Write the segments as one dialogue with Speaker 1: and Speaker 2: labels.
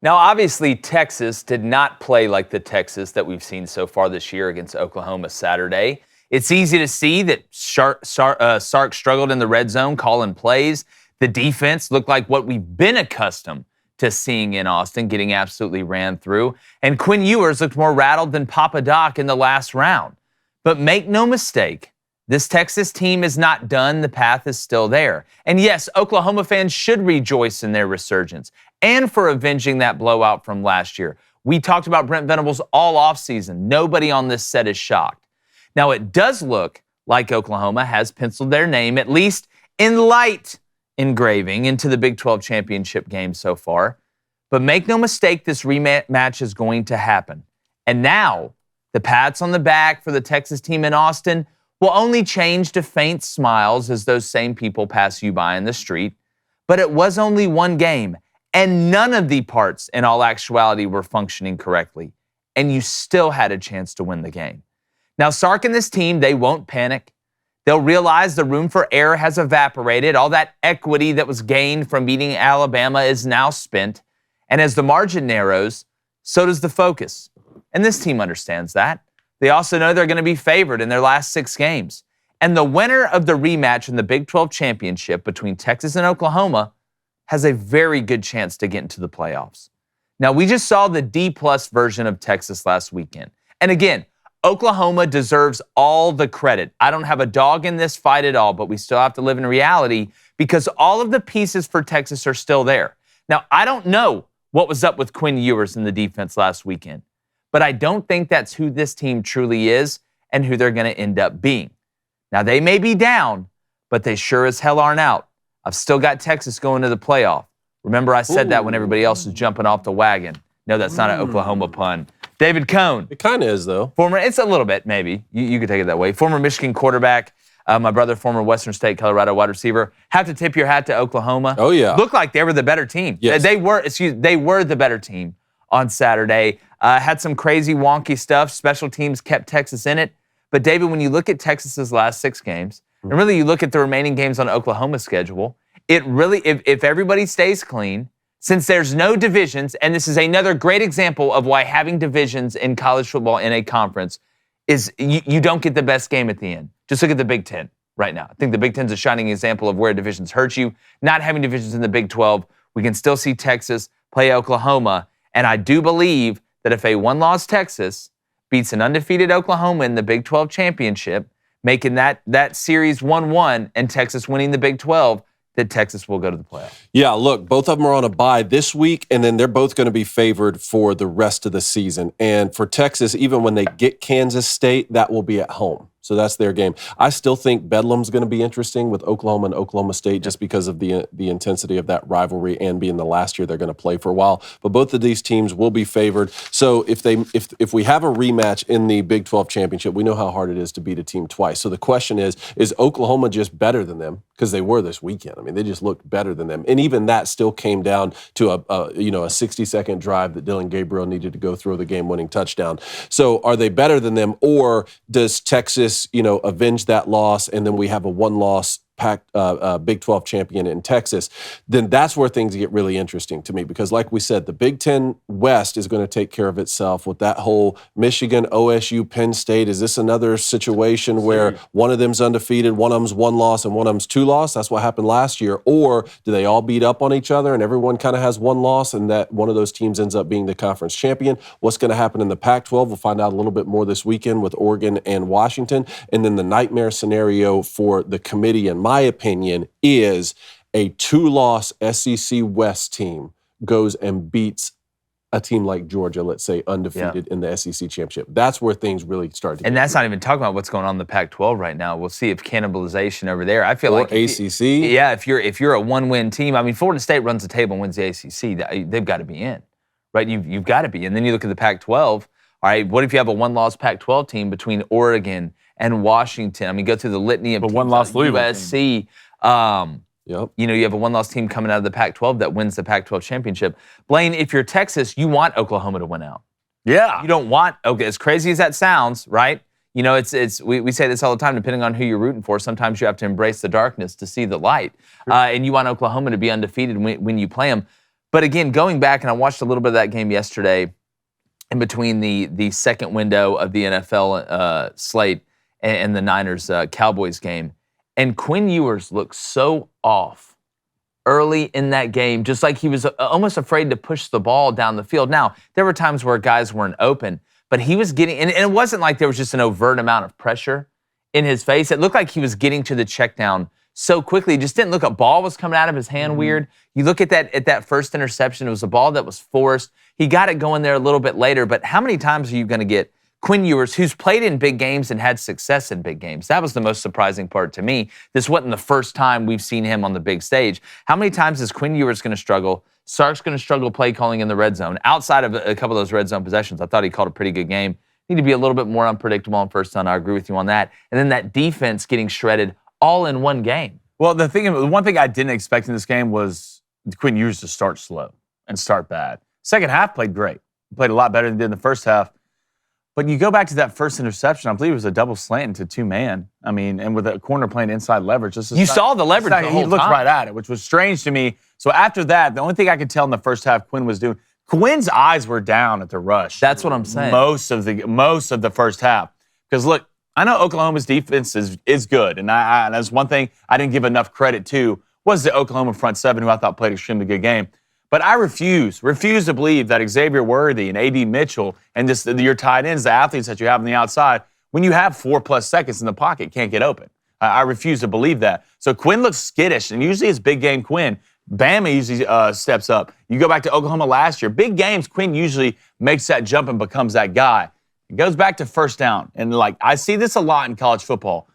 Speaker 1: Now, obviously, Texas did not play like the Texas that we've seen so far this year against Oklahoma Saturday. It's easy to see that Sark struggled in the red zone calling plays. The defense looked like what we've been accustomed to seeing in Austin, getting absolutely ran through. And Quinn Ewers looked more rattled than Papa Doc in the last round. But make no mistake, this Texas team is not done. The path is still there. And yes, Oklahoma fans should rejoice in their resurgence and for avenging that blowout from last year. We talked about Brent Venables all offseason. Nobody on this set is shocked. Now, it does look like Oklahoma has penciled their name, at least in light engraving, into the Big 12 championship game so far. But make no mistake, this rematch is going to happen. And now, the pats on the back for the Texas team in Austin will only change to faint smiles as those same people pass you by in the street. But it was only one game, and none of the parts in all actuality were functioning correctly. And you still had a chance to win the game. Now, Sark and this team, they won't panic. They'll realize the room for error has evaporated. All that equity that was gained from beating Alabama is now spent. And as the margin narrows, so does the focus. And this team understands that. They also know they're going to be favored in their last 6 games. And the winner of the rematch in the Big 12 championship between Texas and Oklahoma has a very good chance to get into the playoffs. Now, we just saw the D-plus version of Texas last weekend. And again, Oklahoma deserves all the credit. I don't have a dog in this fight at all, but we still have to live in reality because all of the pieces for Texas are still there. Now, I don't know what was up with Quinn Ewers in the defense last weekend, but I don't think that's who this team truly is and who they're going to end up being. Now, they may be down, but they sure as hell aren't out. I've still got Texas going to the playoff. Remember, I said that when everybody else was jumping off the wagon. No, that's not an Oklahoma pun. David Cohn.
Speaker 2: It kind of is, though.
Speaker 1: It's a little bit, maybe. You could take it that way. Former Michigan quarterback, my brother, former Western State, Colorado wide receiver. Have to tip your hat to Oklahoma.
Speaker 2: Oh, yeah.
Speaker 1: Looked like they were the better team.
Speaker 2: Yes.
Speaker 1: They were the better team on Saturday. Had some crazy wonky stuff. Special teams kept Texas in it. But, David, when you look at Texas's last 6 games, and really you look at the remaining games on Oklahoma's schedule, it really, if everybody stays clean, since there's no divisions, and this is another great example of why having divisions in college football in a conference is you don't get the best game at the end. Just look at the Big Ten right now. I think the Big Ten's a shining example of where divisions hurt you. Not having divisions in the Big 12, we can still see Texas play Oklahoma, and I do believe that if a one-loss Texas beats an undefeated Oklahoma in the Big 12 championship, making that series 1-1 and Texas winning the Big 12, that Texas will go to the playoff.
Speaker 2: Yeah, look, both of them are on a bye this week, and then they're both going to be favored for the rest of the season. And for Texas, even when they get Kansas State, that will be at home. So that's their game. I still think Bedlam's going to be interesting with Oklahoma and Oklahoma State just because of the intensity of that rivalry and being the last year they're going to play for a while. But both of these teams will be favored. So if we have a rematch in the Big 12 championship, we know how hard it is to beat a team twice. So the question is Oklahoma just better than them? Because they were this weekend. I mean, they just looked better than them. And even that still came down to a 60-second drive that Dylan Gabriel needed to go throw the game-winning touchdown. So are they better than them, or does Texas avenge that loss, and then we have a one-loss Big 12 champion in Texas? Then that's where things get really interesting to me, because like we said, the Big Ten West is going to take care of itself with that whole Michigan, OSU, Penn State. Is this another situation where one of them's undefeated, one of them's 1 loss, and one of them's 2 loss? That's what happened last year. Or do they all beat up on each other and everyone kind of has 1 loss and that one of those teams ends up being the conference champion? What's going to happen in the Pac-12? We'll find out a little bit more this weekend with Oregon and Washington. And then the nightmare scenario for the committee, in my opinion, is a 2-loss SEC West team goes and beats a team like Georgia, let's say, undefeated in the SEC championship. That's where things really start to get.
Speaker 1: And that's not even talking about what's going on in the Pac-12 right now. We'll see if cannibalization over there. I feel like
Speaker 2: ACC.
Speaker 1: If you're a 1-win team, I mean, Florida State runs the table and wins the ACC. They've got to be in, right? You've got to be. And then you look at the Pac-12. All right, what if you have a 1-loss Pac-12 team between Oregon and Washington? I mean, go through the litany of
Speaker 3: 1-loss Louisville
Speaker 1: USC.
Speaker 2: Yep.
Speaker 1: You have a 1-loss team coming out of the Pac-12 that wins the Pac-12 championship. Blaine, if you're Texas, you want Oklahoma to win out.
Speaker 3: Yeah.
Speaker 1: You don't want, as crazy as that sounds, right? We say this all the time, depending on who you're rooting for, sometimes you have to embrace the darkness to see the light. And you want Oklahoma to be undefeated when you play them. But again, going back, and I watched a little bit of that game yesterday in between the second window of the NFL slate and the Niners-Cowboys game, and Quinn Ewers looked so off early in that game, just like he was almost afraid to push the ball down the field. Now, there were times where guys weren't open, but he was getting, and it wasn't like there was just an overt amount of pressure in his face. It looked like he was getting to the check down so quickly. It just didn't look, a ball was coming out of his hand weird. You look at that first interception, it was a ball that was forced. He got it going there a little bit later, but how many times are you going to get Quinn Ewers, who's played in big games and had success in big games? That was the most surprising part to me. This wasn't the first time we've seen him on the big stage. How many times is Quinn Ewers going to struggle? Sark's going to struggle play calling in the red zone. Outside of a couple of those red zone possessions, I thought he called a pretty good game. Need to be a little bit more unpredictable on first down. I agree with you on that. And then that defense getting shredded all in one game.
Speaker 3: Well, the one thing I didn't expect in this game was Quinn Ewers to start slow and start bad. Second half played great. Played a lot better than he did in the first half. But you go back to that first interception, I believe it was a double slant into two-man. I mean, and with a corner playing inside leverage.
Speaker 1: You saw the leverage the whole
Speaker 3: He looked
Speaker 1: time.
Speaker 3: right at it, which was strange to me. So after that, the only thing I could tell in the first half Quinn was doing, Quinn's eyes were down at the rush.
Speaker 1: That's what I'm saying.
Speaker 3: Most of the first half. Because look, I know Oklahoma's defense is good, and that's one thing I didn't give enough credit to was the Oklahoma front seven, who I thought played an extremely good game. But I refuse to believe that Xavier Worthy and A.D. Mitchell and your tight ends, the athletes that you have on the outside, when you have 4+ seconds in the pocket, can't get open. I refuse to believe that. So Quinn looks skittish, and usually it's big game Quinn. Bama usually steps up. You go back to Oklahoma last year, big games, Quinn usually makes that jump and becomes that guy. It goes back to first down. And I see this a lot in college football.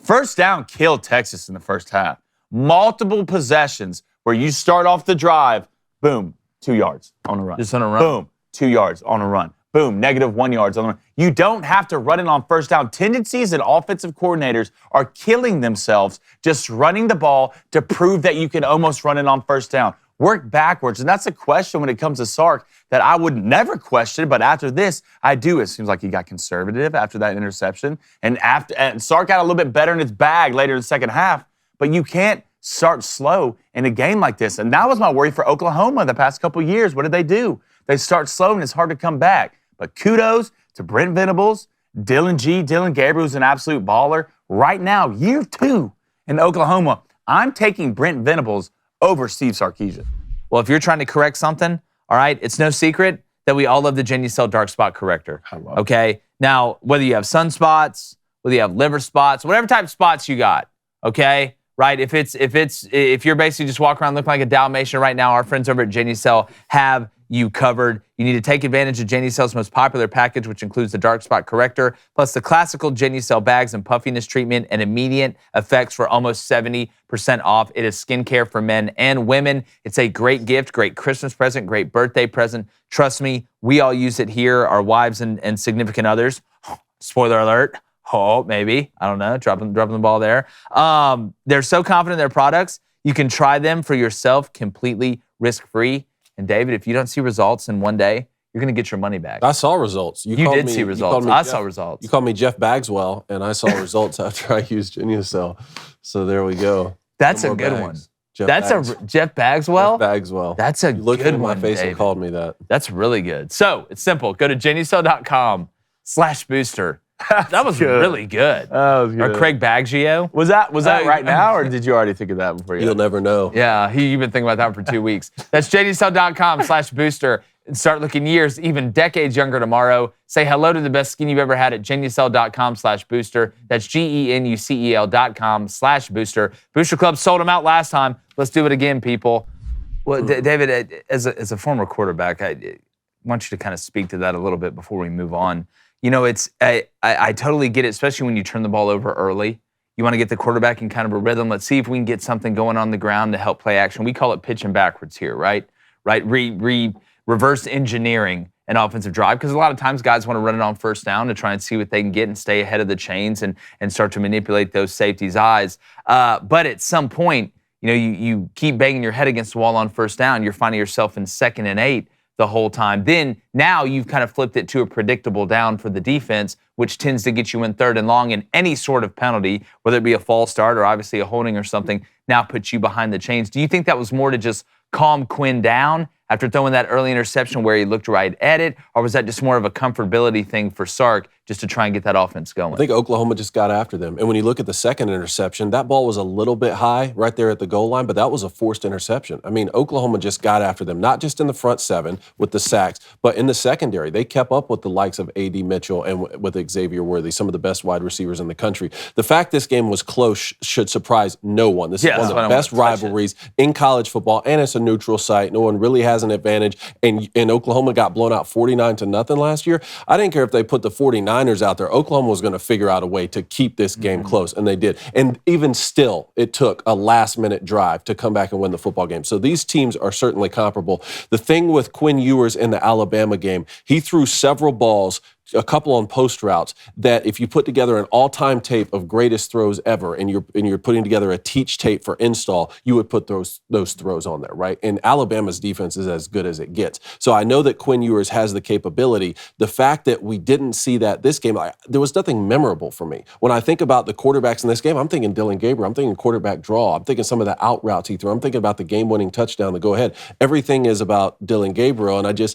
Speaker 3: First down killed Texas in the first half. Multiple possessions where you start off the drive, boom, 2 yards on a run.
Speaker 1: Just on a run.
Speaker 3: Boom, 2 yards on a run. Boom, -1 yards on the run. You don't have to run it on first down. Tendencies that offensive coordinators are killing themselves just running the ball to prove that you can almost run it on first down. Work backwards. And that's a question when it comes to Sark that I would never question, but after this, I do. It seems like he got conservative after that interception. And Sark got a little bit better in his bag later in the second half, but you can't start slow in a game like this. And that was my worry for Oklahoma the past couple years. What did they do? They start slow and it's hard to come back. But kudos to Brent Venables, Dillon Gabriel, who's an absolute baller. Right now, year 2 in Oklahoma, I'm taking Brent Venables over Steve Sarkisian.
Speaker 1: Well, if you're trying to correct something, all right, it's no secret that we all love the Genucel Dark Spot Corrector.
Speaker 3: I love it.
Speaker 1: Okay? Now, whether you have sunspots, whether you have liver spots, whatever type of spots you got, okay? Right? If you're basically just walking around looking like a Dalmatian right now, our friends over at Genucel have you covered. You need to take advantage of Genucel's most popular package, which includes the Dark Spot Corrector, plus the classical Genucel bags and puffiness treatment and immediate effects for almost 70% off. It is skincare for men and women. It's a great gift, great Christmas present, great birthday present. Trust me, we all use it here, our wives and significant others. Spoiler alert. Oh, maybe. I don't know. Dropping the ball there. They're so confident in their products, you can try them for yourself completely risk-free. And David, if you don't see results in one day, you're going to get your money back.
Speaker 2: I saw results.
Speaker 1: You did see results. I saw results.
Speaker 2: You called me Jeff Bagswell, and I saw results after I used Genucel. So there we go.
Speaker 1: That's a good one. Jeff Bagswell.
Speaker 2: Jeff Bagswell.
Speaker 1: That's a
Speaker 2: you looked
Speaker 1: good
Speaker 2: in my
Speaker 1: one,
Speaker 2: face
Speaker 1: David.
Speaker 2: and called me that.
Speaker 1: That's really good. So it's simple. Go to Genucel.com/booster. That was really good.
Speaker 3: That was good.
Speaker 1: Or Craig Baggio.
Speaker 3: Was that right now, or did you already think of that before you?
Speaker 2: You'll never know.
Speaker 1: Yeah, you've been thinking about that for 2 weeks. That's Genucel.com/booster. And start looking years, even decades younger tomorrow. Say hello to the best skin you've ever had at Genucel.com/booster. That's GENUCEL.com/booster. Booster Club sold them out last time. Let's do it again, people. Well, David, as a former quarterback, I want you to kind of speak to that a little bit before we move on. You know, I totally get it, especially when you turn the ball over early. You want to get the quarterback in kind of a rhythm. Let's see if we can get something going on the ground to help play action. We call it pitching backwards here, right? Reverse engineering an offensive drive, because a lot of times guys want to run it on first down to try and see what they can get and stay ahead of the chains and start to manipulate those safeties' eyes. But at some point, you keep banging your head against the wall on first down. You're finding yourself in 2nd and 8 the whole time. Then now you've kind of flipped it to a predictable down for the defense, which tends to get you in 3rd and long, and any sort of penalty, whether it be a false start or obviously a holding or something, now puts you behind the chains. Do you think that was more to just calm Quinn down after throwing that early interception where he looked right at it, or was that just more of a comfortability thing for Sark just to try and get that offense going?
Speaker 2: I think Oklahoma just got after them. And when you look at the second interception, that ball was a little bit high right there at the goal line, but that was a forced interception. I mean, Oklahoma just got after them, not just in the front seven with the sacks, but in the secondary. They kept up with the likes of A.D. Mitchell and with Xavier Worthy, some of the best wide receivers in the country. The fact this game was close should surprise no one. This is one of the best rivalries in college football, and it's a neutral site. No one really has an advantage. And Oklahoma got blown out 49-0 last year. I didn't care if they put the 49ers out there. Oklahoma was going to figure out a way to keep this game close, and they did. And even still, it took a last-minute drive to come back and win the football game. So these teams are certainly comparable. The thing with Quinn Ewers in the Alabama game, he threw several balls, a couple on post routes, that if you put together an all-time tape of greatest throws ever, and you're putting together a teach tape for install, you would put those throws on there, right? And Alabama's defense is as good as it gets. So I know that Quinn Ewers has the capability. The fact that we didn't see that this game, there was nothing memorable for me. When I think about the quarterbacks in this game, I'm thinking Dylan Gabriel, I'm thinking quarterback draw, I'm thinking some of the out routes he threw, I'm thinking about the game-winning touchdown, the go-ahead. Everything is about Dylan Gabriel, and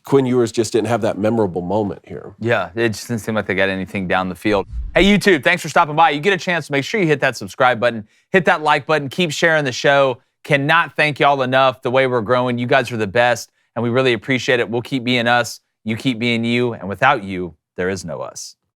Speaker 2: Quinn Ewers just didn't have that memorable moment here.
Speaker 1: Yeah, it just didn't seem like they got anything down the field. Hey, YouTube, thanks for stopping by. You get a chance, make sure you hit that subscribe button, hit that like button, keep sharing the show. Cannot thank y'all enough the way we're growing. You guys are the best, and we really appreciate it. We'll keep being us, you keep being you, and without you, there is no us.